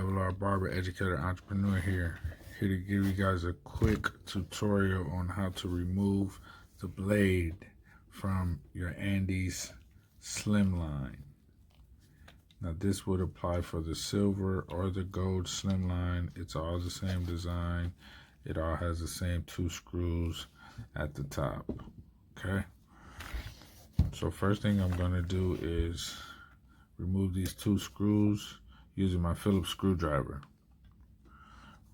Double R Barber, educator, entrepreneur here to give you guys a quick tutorial on how to remove the blade from your Andis Slimline. Now this would apply for the silver or the gold Slimline. It's all the same design. It all has the same 2 screws at the top. Okay. So first thing I'm going to do is remove these 2 screws using my Phillips screwdriver.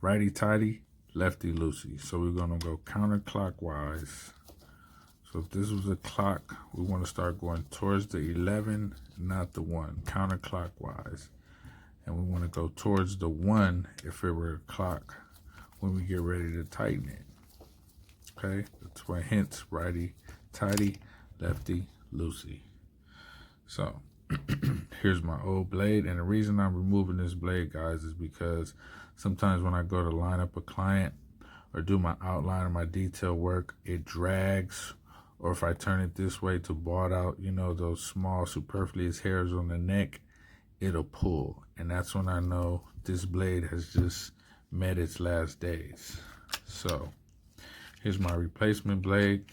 Righty tighty, lefty loosey. So we're going to go counterclockwise. So if this was a clock, we want to start going towards the 11, not the 1, counterclockwise. And we want to go towards the 1 if it were a clock when we get ready to tighten it. Okay, that's why hence righty tighty, lefty loosey. So here's my old blade, and the reason I'm removing this blade, guys, is because sometimes when I go to line up a client or do my outline or my detail work, it drags, or if I turn it this way to bald out, you know, those small superfluous hairs on the neck, it'll pull, and that's when I know this blade has just met its last days. So here's my replacement blade.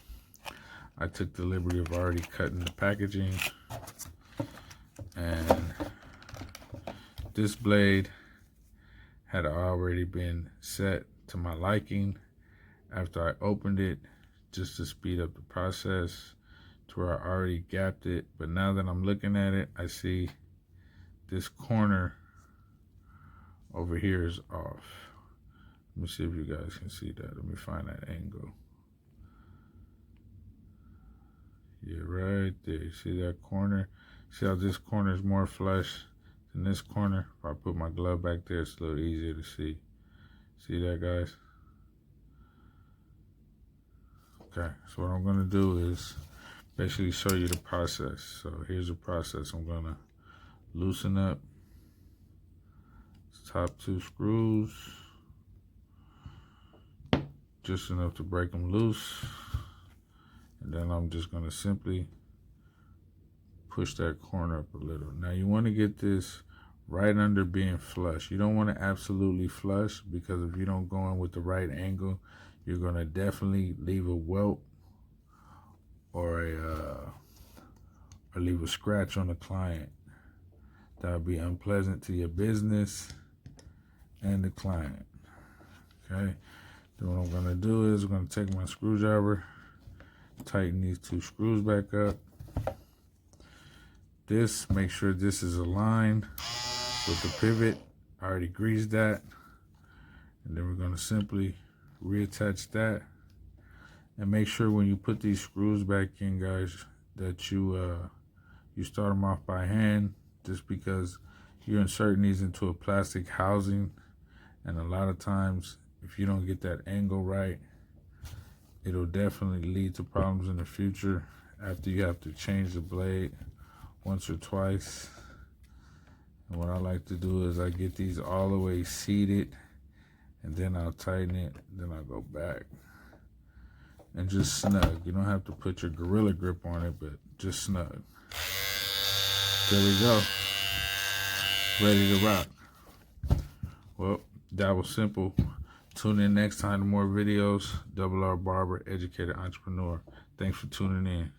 I took the liberty of already cutting the packaging, and this blade had already been set to my liking after I opened it, just to speed up the process to where I already gapped it. But now that I'm looking at it, I see this corner over here is off. Let me see if you guys can see that. Let me find that angle. Yeah, right there. You see that corner? See how this corner is more flush than this corner? If I put my glove back there, it's a little easier to see. See that, guys? Okay, so what I'm gonna do is basically show you the process. So here's the process. I'm gonna loosen up the top 2 screws, just enough to break them loose. And then I'm just gonna simply push that corner up a little. Now you wanna get this right under being flush. You don't wanna absolutely flush, because if you don't go in with the right angle, you're gonna definitely leave a welt or leave a scratch on the client. That would be unpleasant to your business and the client. Okay. Then what I'm gonna do is I'm gonna take my screwdriver, tighten these 2 screws back up. This, make sure this is aligned with the pivot. I already greased that. And then we're gonna simply reattach that. And make sure when you put these screws back in, guys, that you start them off by hand, just because you're inserting these into a plastic housing, and a lot of times if you don't get that angle right, it'll definitely lead to problems in the future after you have to change the blade once or twice. And what I like to do is I get these all the way seated, and then I'll tighten it, then I'll go back. And just snug. You don't have to put your gorilla grip on it, but just snug. There we go. Ready to rock. Well, that was simple. Tune in next time to more videos. Double R Barber, educator, entrepreneur. Thanks for tuning in.